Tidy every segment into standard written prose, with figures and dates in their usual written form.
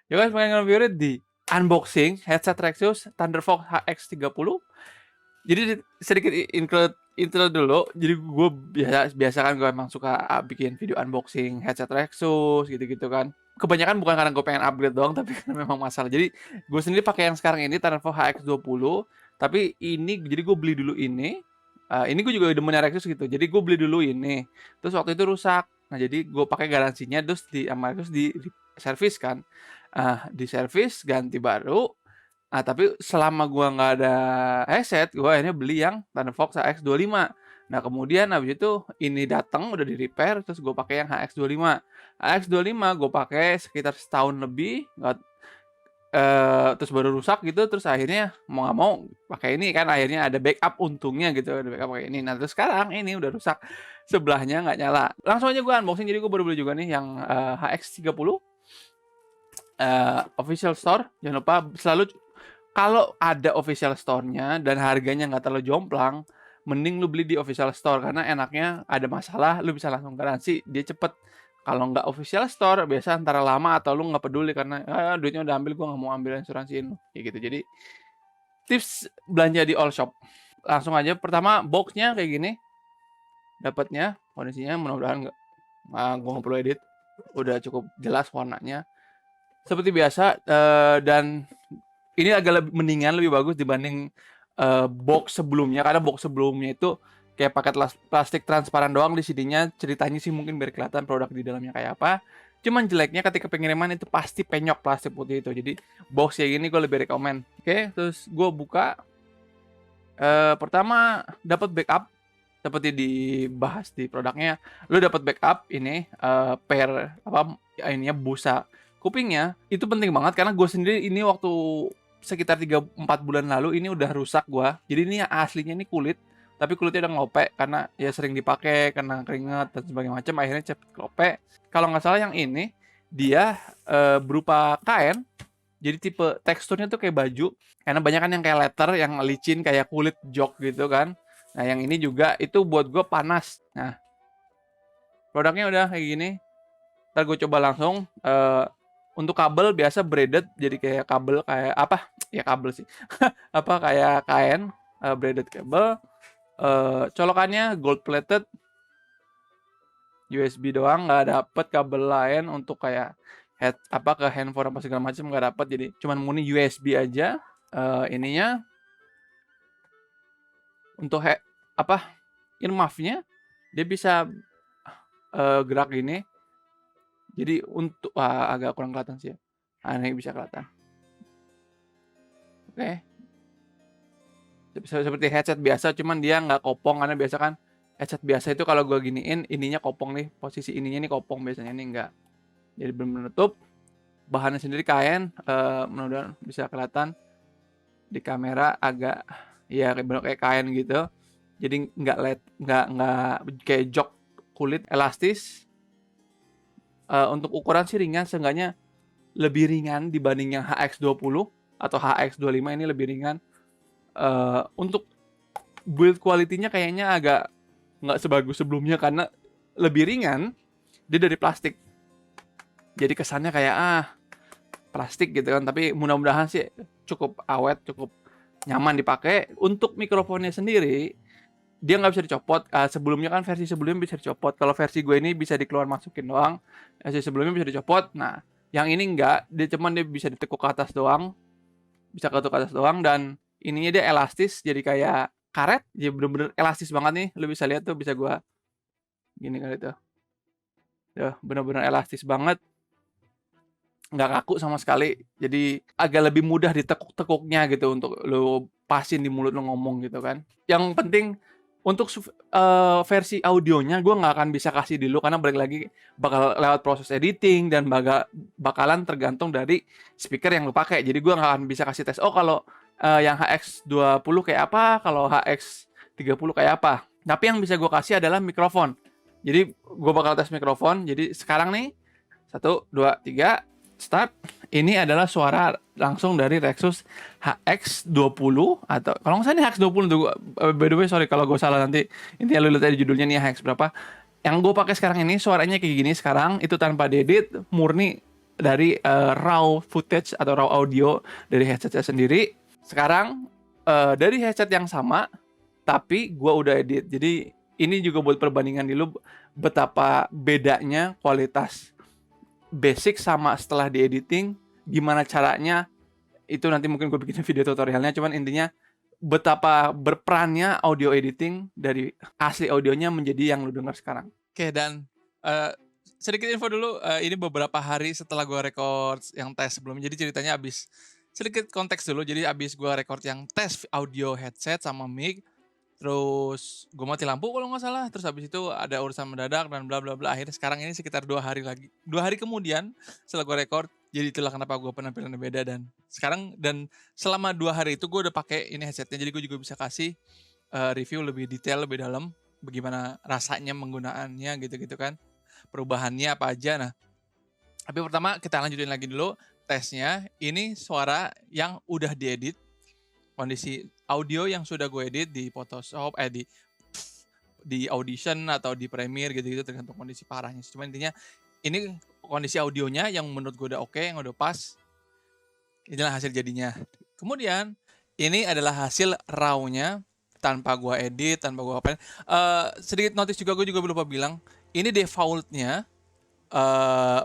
Ya guys, pengen nge-review di unboxing headset Rexus Thunderfox HX30. Jadi sedikit intro dulu. Jadi gue biasa kan gue emang suka bikin video unboxing headset Rexus gitu-gitu kan. Kebanyakan bukan karena gue pengen upgrade doang, tapi karena memang masalah. Jadi gue sendiri pakai yang sekarang ini Thunderfox HX20. Tapi ini jadi gue beli dulu ini. Ini gue juga demennya Rexus gitu. Jadi gue beli dulu ini. Terus waktu itu rusak. Nah jadi gue pakai garansinya, terus di sama Rexus di servis kan. Di servis ganti baru. Tapi selama gua nggak ada headset, gua akhirnya beli yang Thunderfox HX25. Nah, kemudian habis itu ini datang udah di-repair, terus gua pakai yang HX25. HX25 gua pakai sekitar setahun lebih, terus baru rusak gitu, terus akhirnya mau nggak mau pakai ini kan, akhirnya ada backup untungnya gitu, ada backup pakai ini. Nah, terus sekarang ini udah rusak, sebelahnya nggak nyala. Langsung aja gua unboxing, jadi gua baru beli juga nih yang HX30 official store. Jangan lupa selalu kalau ada official store-nya dan harganya nggak terlalu jomplang, mending lu beli di official store karena enaknya ada masalah lu bisa langsung garansi, dia cepet. Kalau nggak official store biasa antara lama atau lu nggak peduli karena duitnya udah ambil, gua nggak mau ambil asuransiin lu kayak gitu. Jadi tips belanja di all shop, langsung aja pertama boxnya kayak gini dapatnya, kondisinya mudah-mudahan nggak gua nggak perlu edit, udah cukup jelas warnanya seperti biasa. Dan ini agak lebih mendingan, lebih bagus dibanding box sebelumnya, karena box sebelumnya itu kayak paket plastik transparan doang, di sininya ceritanya sih mungkin biar kelihatan produk di dalamnya kayak apa. Cuman jeleknya ketika pengiriman itu pasti penyok plastik putih itu. Jadi box kayak gini gue lebih rekomen. Oke, terus gue buka. Pertama dapat backup, seperti dibahas di produknya. Lu dapat backup ini pair apa ininya, busa kupingnya itu penting banget karena gue sendiri ini waktu sekitar 3-4 bulan lalu ini udah rusak gua. Jadi ini aslinya ini kulit, tapi kulitnya udah ngelopek karena ya sering dipakai kena keringat dan sebagainya macam, akhirnya cepet kelopek. Kalau nggak salah yang ini dia berupa kain. Jadi tipe teksturnya tuh kayak baju. Karena banyak kan yang kayak leather, yang licin kayak kulit jok gitu kan. Nah, yang ini juga itu buat gue panas. Nah, produknya udah kayak gini. Ntar gue coba langsung. Untuk kabel biasa braided, jadi kayak kabel kayak apa? Ya kabel sih. Apa kayak kain, braided kabel. Colokannya gold plated. USB doang, nggak dapet kabel lain untuk kayak ke handphone apa segala macam, nggak dapet. Jadi cuman murni USB aja. Ininya untuk earmuffs-nya dia bisa gerak gini. Jadi untuk agak kurang kelihatan sih ya. Ini bisa kelihatan. Oke. Seperti headset biasa, cuman dia nggak kopong karena biasa kan headset biasa itu kalau gue giniin ininya kopong nih, posisi ininya nih kopong, biasanya ini enggak. Jadi belum menutup. Bahannya sendiri kain, mudah-mudahan bisa kelihatan di kamera, agak ya kayak kain gitu. Jadi nggak kayak jok kulit, elastis. Untuk ukuran sih ringan, seenggaknya lebih ringan dibanding yang HX20 atau HX25, ini lebih ringan. Untuk build quality-nya kayaknya agak nggak sebagus sebelumnya karena lebih ringan, dia dari plastik. Jadi kesannya kayak plastik gitu kan, tapi mudah-mudahan sih cukup awet, cukup nyaman dipakai. Untuk mikrofonnya sendiri dia nggak bisa dicopot. Sebelumnya kan versi sebelumnya bisa dicopot. Kalau versi gue ini bisa dikeluar masukin doang. Versi sebelumnya bisa dicopot. Nah, yang ini enggak, dia bisa ditekuk ke atas doang. Bisa ketuk ke atas doang, dan ininya dia elastis, jadi kayak karet. Jadi bener-bener elastis banget nih. Lu bisa lihat tuh, bisa gua gini kali tuh. Bener-bener elastis banget. Nggak kaku sama sekali. Jadi agak lebih mudah ditekuk-tekuknya gitu untuk lu pasin di mulut lu ngomong gitu kan. Yang penting untuk versi audionya gue nggak akan bisa kasih dulu karena balik lagi bakal lewat proses editing dan bakalan tergantung dari speaker yang lu pakai. Jadi gue nggak akan bisa kasih tes. Oh, kalau yang HX20 kayak apa, kalau HX30 kayak apa. Tapi yang bisa gue kasih adalah mikrofon. Jadi gue bakal tes mikrofon. Jadi sekarang nih 1, 2, 3 start. Ini adalah suara langsung dari Rexus HX20, atau kalau nggak salah ini HX20 tuh. By the way, sorry kalau gue salah, nanti intinya lu lihat tadi judulnya nih HX berapa. Yang gue pakai sekarang ini suaranya kayak gini sekarang, itu tanpa diedit, murni dari raw footage atau raw audio dari headsetnya sendiri. Sekarang dari headset yang sama, tapi gua udah edit. Jadi ini juga buat perbandingan dulu betapa bedanya kualitas basic sama setelah di editing. Gimana caranya, itu nanti mungkin gue bikin video tutorialnya. Cuman intinya betapa berperannya audio editing dari asli audionya menjadi yang lu dengar sekarang. Oke, dan sedikit info dulu, ini beberapa hari setelah gue record yang tes sebelumnya. Jadi ceritanya abis, sedikit konteks dulu. Jadi abis gue record yang tes audio headset sama mic, terus gue mati lampu kalau nggak salah. Terus habis itu ada urusan mendadak dan bla bla bla. Akhirnya sekarang ini sekitar 2 hari lagi. 2 hari kemudian setelah gue record, jadi itulah kenapa gue penampilannya beda. Dan sekarang, dan selama 2 hari itu gue udah pakai ini headsetnya. Jadi gue juga bisa kasih review lebih detail, lebih dalam, bagaimana rasanya menggunakannya gitu-gitu kan. Perubahannya apa aja. Nah, tapi pertama kita lanjutin lagi dulu tesnya. Ini suara yang udah diedit, kondisi audio yang sudah gue edit di Photoshop, di Audition atau di Premiere gitu-gitu, tergantung kondisi parahnya. Cuma intinya ini kondisi audionya yang menurut gue udah oke, yang udah pas. Inilah hasil jadinya. Kemudian ini adalah hasil raw-nya tanpa gue edit, tanpa gue apain. Sedikit notice juga, gue juga lupa bilang, ini default-nya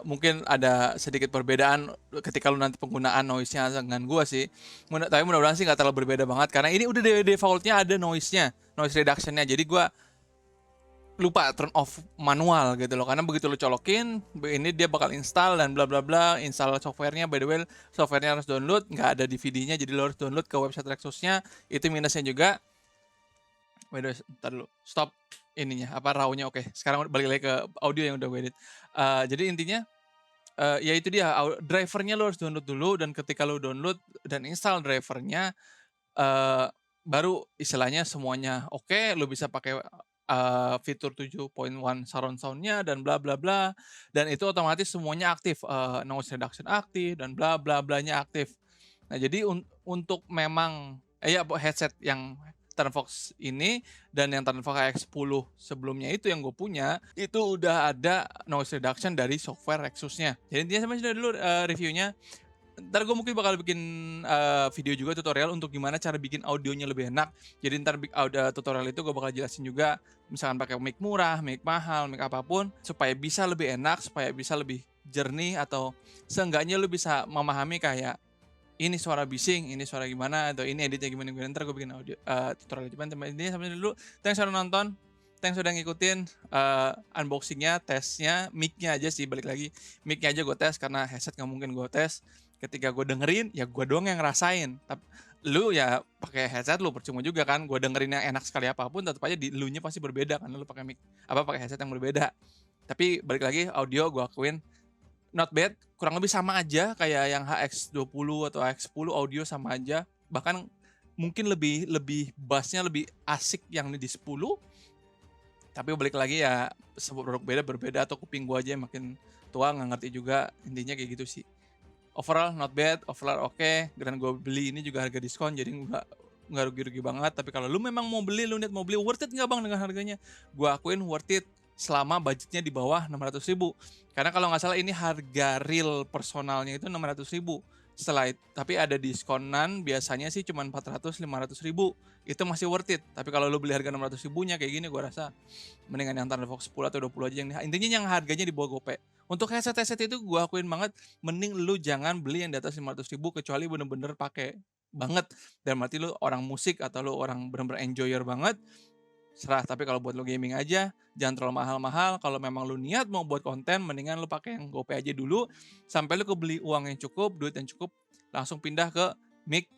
mungkin ada sedikit perbedaan ketika lu nanti penggunaan noise-nya dengan gua sih. Tapi mudah-mudahan sih nggak terlalu berbeda banget, karena ini udah default-nya ada noise-nya, noise reduction-nya. Jadi gua lupa turn off manual gitu loh, karena begitu lu colokin ini dia bakal install dan bla bla bla. Install softwarenya, by the way softwarenya harus download, nggak ada DVD-nya, jadi lo harus download ke website Rexosnya. Itu minusnya juga. By the way, ntar dulu, stop ininya, apa raw-nya. Oke, sekarang balik lagi ke audio yang udah gue edit. Jadi intinya ya itu dia, drivernya lo harus download dulu, dan ketika lo download dan install drivernya, baru istilahnya semuanya oke, lo bisa pakai fitur 7.1 surround sound-nya dan bla bla bla, dan itu otomatis semuanya aktif, noise reduction aktif dan bla bla blanya aktif. Nah, jadi untuk memang ya headset yang Turnfox ini dan yang Turnfox X10 sebelumnya itu yang gue punya, itu udah ada noise reduction dari software Rexusnya. Jadi intinya sampai sini dulu reviewnya. Ntar gue mungkin bakal bikin video juga tutorial untuk gimana cara bikin audionya lebih enak. Jadi ntar tutorial itu gue bakal jelasin juga, misalkan pakai mic murah, mic mahal, mic apapun, supaya bisa lebih enak, supaya bisa lebih jernih, atau seenggaknya lu bisa memahami kayak ini suara bising, ini suara gimana, atau ini editnya gimana. Ntar gue bikin audio tutorial. Cuman intinya sampai dulu. Thanks udah nonton, thanks udah ngikutin unboxingnya, tesnya, mic-nya aja sih, balik lagi mic-nya aja gue tes, karena headset nggak mungkin gue tes. Ketika gue dengerin, ya gue doang yang ngerasain. Tapi lu ya pakai headset lu percuma juga kan. Gue dengerin yang enak sekali apapun, tetap aja di lu-nya pasti berbeda kan. Lu pakai mic pakai headset yang berbeda. Tapi balik lagi, audio gue akuin not bad, kurang lebih sama aja kayak yang HX20 atau HX10, audio sama aja. Bahkan mungkin lebih bassnya lebih asik yang di 10. Tapi balik lagi ya, sebuah produk berbeda, atau kuping gua aja yang makin tua nggak ngerti juga. Intinya kayak gitu sih. Overall not bad, overall oke. Dan gue beli ini juga harga diskon, jadi nggak rugi-rugi banget. Tapi kalau lu memang mau beli, lu niat mau beli, worth it nggak bang dengan harganya? Gua akuin worth it selama budgetnya di bawah 600.000. Karena kalau nggak salah ini harga real personalnya itu 600.000. Setelah itu, tapi ada diskonan, biasanya sih cuma 400-500.000. Itu masih worth it. Tapi kalau lu beli harga 600.000-nya kayak gini, gue rasa mendingan yang Thunderfox 10 atau 20 aja. Intinya yang harganya di bawah GoPay. Untuk headset itu gue akuin banget, mending lu jangan beli yang di atas 500.000, kecuali bener-bener pakai banget. Dan berarti lu orang musik atau lu orang bener-bener enjoyer banget, serah. Tapi kalau buat lo gaming aja, jangan terlalu mahal-mahal. Kalau memang lu niat mau buat konten, mendingan lu pakai yang GoPay aja dulu, sampai lu kebeli uang yang cukup, duit yang cukup, langsung pindah ke mic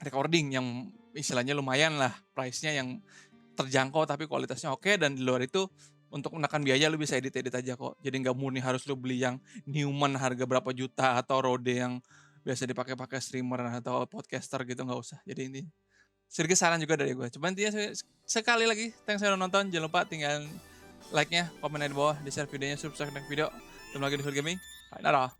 recording yang istilahnya lumayan lah, price-nya yang terjangkau tapi kualitasnya oke. Dan di luar itu, untuk menekan biaya lu bisa edit-edit aja kok. Jadi nggak murni harus lu beli yang Neumann harga berapa juta, atau Rode yang biasa dipakai streamer atau podcaster gitu, nggak usah. Jadi ini sedikit saran juga dari gue. Cuman dia sekali lagi, thanks udah nonton. Jangan lupa tinggal like-nya, komen di bawah, di share videonya, subscribe video. Ketemu lagi di Full Gaming. Bye, dadah.